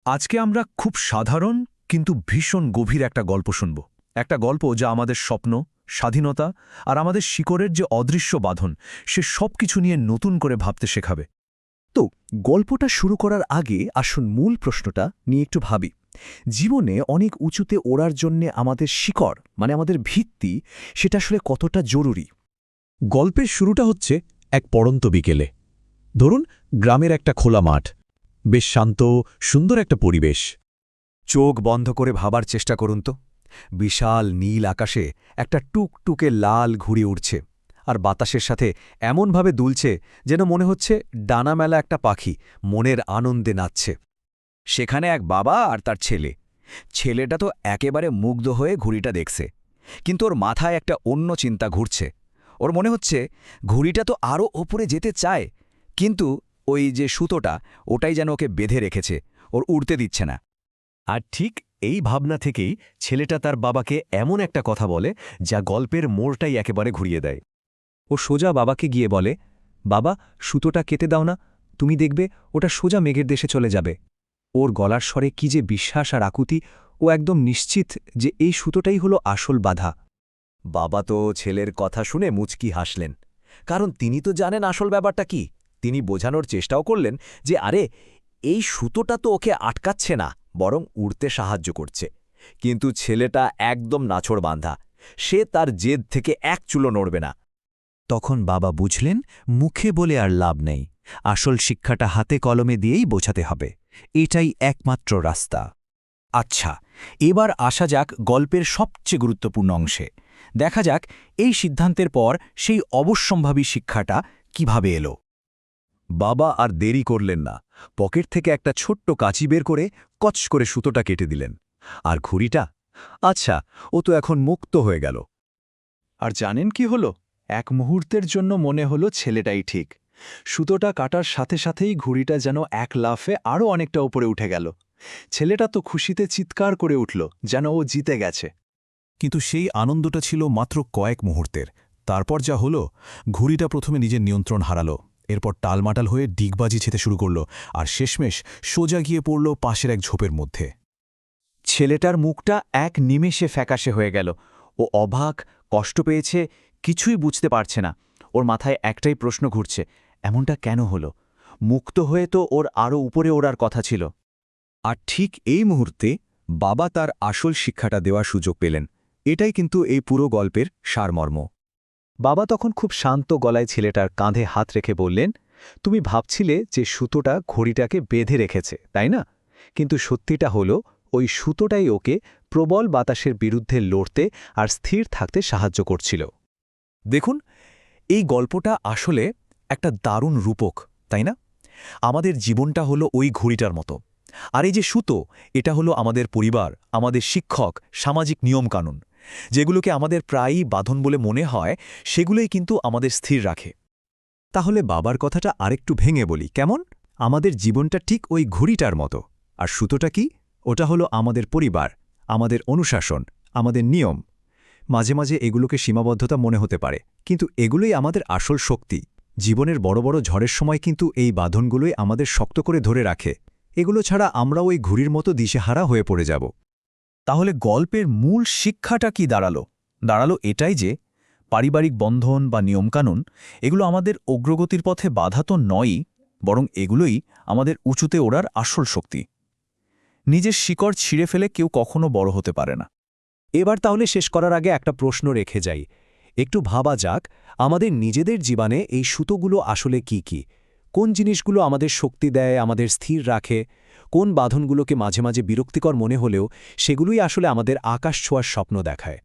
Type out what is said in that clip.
আজকে আমরা খুব সাধারণ কিন্তু ভীষণ গভীর একটা গল্প শুনব। একটা গল্প যা আমাদের স্বপ্ন, স্বাধীনতা আর আমাদের শিকড়ের যে অদৃশ্য বাঁধন সে সব কিছু নিয়ে নতুন করে ভাবতে শেখাবে। তো গল্পটা শুরু করার আগে আসুন মূল প্রশ্নটা নিয়ে একটু ভাবি। জীবনে অনেক উঁচুতে ওড়ার জন্যে আমাদের শিকড় মানে আমাদের ভিত্তি সেটা আসলে কতটা জরুরি। গল্পের শুরুটা হচ্ছে এক পড়ন্ত বিকেলে। ধরুন গ্রামের একটা খোলা মাঠ, বেশ শান্ত, সুন্দর একটা পরিবেশ। চোখ বন্ধ করে ভাবার চেষ্টা করুন তো। বিশাল নীল আকাশে একটা টুকটুকে লাল ঘুড়ি উড়ছে, আর বাতাসের সাথে এমনভাবে দুলছে যেন মনে হচ্ছে ডানা মেলা একটা পাখি মনের আনন্দে নাচছে। সেখানে এক বাবা আর তার ছেলে। ছেলেটা তো একেবারে মুগ্ধ হয়ে ঘুড়িটা দেখছে, কিন্তু ওর মাথায় একটা অন্য চিন্তা ঘুরছে। ওর মনে হচ্ছে ঘুড়িটা তো আরও ওপরে যেতে চায়, কিন্তু ওই যে সুতোটা ওটাই যেন ওকে বেঁধে রেখেছে, ওর উড়তে দিচ্ছে না। আর ঠিক এই ভাবনা থেকেই ছেলেটা তার বাবাকে এমন একটা কথা বলে যা গল্পের মোড়টাই একেবারে ঘুরিয়ে দেয়। ও সোজা বাবাকে গিয়ে বলে, বাবা, সুতোটা কেটে দাও না, তুমি দেখবে ওটা সোজা মেঘের দেশে চলে যাবে। ওর গলার স্বরে কি যে বিশ্বাস আর আকুতি! ও একদম নিশ্চিত যে এই সুতোটাই হলো আসল বাধা। বাবা তো ছেলের কথা শুনে মুচকি হাসলেন, কারণ তিনি তো জানেন আসল ব্যাপারটা কি। তিনি বোঝানোর চেষ্টাও করলেন যে আরে, এই সুতোটা তো ওকে আটকাচ্ছে না, বরং উড়তে সাহায্য করছে। কিন্তু ছেলেটা একদম নাছোড় বাঁধা, সে তার জেদ থেকে এক চুলো নড়বে না। তখন বাবা বুঝলেন মুখে বলে আর লাভ নেই, আসল শিক্ষাটা হাতে কলমে দিয়েই বোঝাতে হবে। এটাই একমাত্র রাস্তা। আচ্ছা, এবার আসা যাক গল্পের সবচেয়ে গুরুত্বপূর্ণ অংশে। দেখা যাক এই সিদ্ধান্তের পর সেই অবশ্যম্ভাবী শিক্ষাটা কিভাবে এলো। বাবা আর দেরি করলেন না, পকেট থেকে একটা ছোট্ট কাঁচি বের করে কচ করে সুতোটা কেটে দিলেন। আর ঘুড়িটা, আচ্ছা, ও তো এখন মুক্ত হয়ে গেল। আর জানেন কি হলো? এক মুহূর্তের জন্য মনে হলো ছেলেটাই ঠিক। সুতোটা কাটার সাথে সাথেই ঘুড়িটা যেন এক লাফে আরও অনেকটা উপরে উঠে গেল। ছেলেটা তো খুশিতে চিৎকার করে উঠল, যেন ও জিতে গেছে। কিন্তু সেই আনন্দটা ছিল মাত্র কয়েক মুহূর্তের। তারপর যা হলো, ঘুড়িটা প্রথমে নিজের নিয়ন্ত্রণ হারালো, এরপর টালমাটাল হয়ে ডিগবাজি ছেতে শুরু করল, আর শেষমেশ সোজা গিয়ে পড়ল পাশের এক ঝোপের মধ্যে। ছেলেটার মুখটা এক নিমেষে ফ্যাকাশে হয়ে গেল। ও অবাক, কষ্ট পেয়েছে, কিছুই বুঝতে পারছে না। ওর মাথায় একটাই প্রশ্ন ঘুরছে, এমনটা কেন হলো? মুক্ত হয়ে তো ওর আরও উপরে ওড়ার কথা ছিল। আর ঠিক এই মুহূর্তে বাবা তার আসল শিক্ষাটা দেওয়ার সুযোগ পেলেন। এটাই কিন্তু এই পুরো গল্পের সারমর্ম। বাবা তখন খুব শান্ত গলায় ছেলেটার কাঁধে হাত রেখে বললেন, তুমি ভাবছিলে যে সুতোটা ঘড়িটাকে বেঁধে রেখেছে, তাই না? কিন্তু সত্যিটা হলো ওই সুতোটাই ওকে প্রবল বাতাসের বিরুদ্ধে লড়তে আর স্থির থাকতে সাহায্য করছিল। দেখুন, এই গল্পটা আসলে একটা দারুণ রূপক, তাই না? আমাদের জীবনটা হলো ওই ঘড়িটার মতো। আর এই যে সুতো, এটা হলো আমাদের পরিবার, আমাদের শিক্ষক, সামাজিক নিয়মকানুন। যেগুলোকে আমাদের প্রায়ই বাঁধন বলে মনে হয়, সেগুলোই কিন্তু আমাদের স্থির রাখে। তাহলে বাবার কথাটা আরেকটু ভেঙে বলি, কেমন? আমাদের জীবনটা ঠিক ওই ঘড়িটার মতো। আর সুতোটা কি? ওটা হলো আমাদের পরিবার, আমাদের অনুশাসন, আমাদের নিয়ম। মাঝে মাঝে এগুলোকে সীমাবদ্ধতা মনে হতে পারে, কিন্তু এগুলোই আমাদের আসল শক্তি। জীবনের বড় বড় ঝড়ের সময় কিন্তু এই বাঁধনগুলোই আমাদের শক্ত করে ধরে রাখে। এগুলো ছাড়া আমরা ওই ঘুড়ির মতো দিশেহারা হয়ে পড়ে যাব। তাহলে গল্পের মূল শিক্ষাটা কি দাঁড়ালো? দাঁড়ালো এটাই যে পারিবারিক বন্ধন বা নিয়মকানুন এগুলো আমাদের অগ্রগতির পথে বাধা তো নয়ই, বরং এগুলোই আমাদের উঁচুতে ওড়ার আসল শক্তি। নিজের শিকড় ছিঁড়ে ফেলে কেউ কখনো বড় হতে পারে না। এবার তাহলে শেষ করার আগে একটা প্রশ্ন রেখে যাই। একটু ভাবা যাক, আমাদের নিজেদের জীবনে এই সুতোগুলো আসলে কি কি? কোন জিনিসগুলো আমাদের শক্তি দেয়, আমাদের স্থির রাখে? কোন বাঁধনগুলোকে মাঝে মাঝে বিরক্তিকর মনে হলেও সেগুলোই আসলে আমাদের আকাশ ছোঁয়ার স্বপ্ন দেখায়?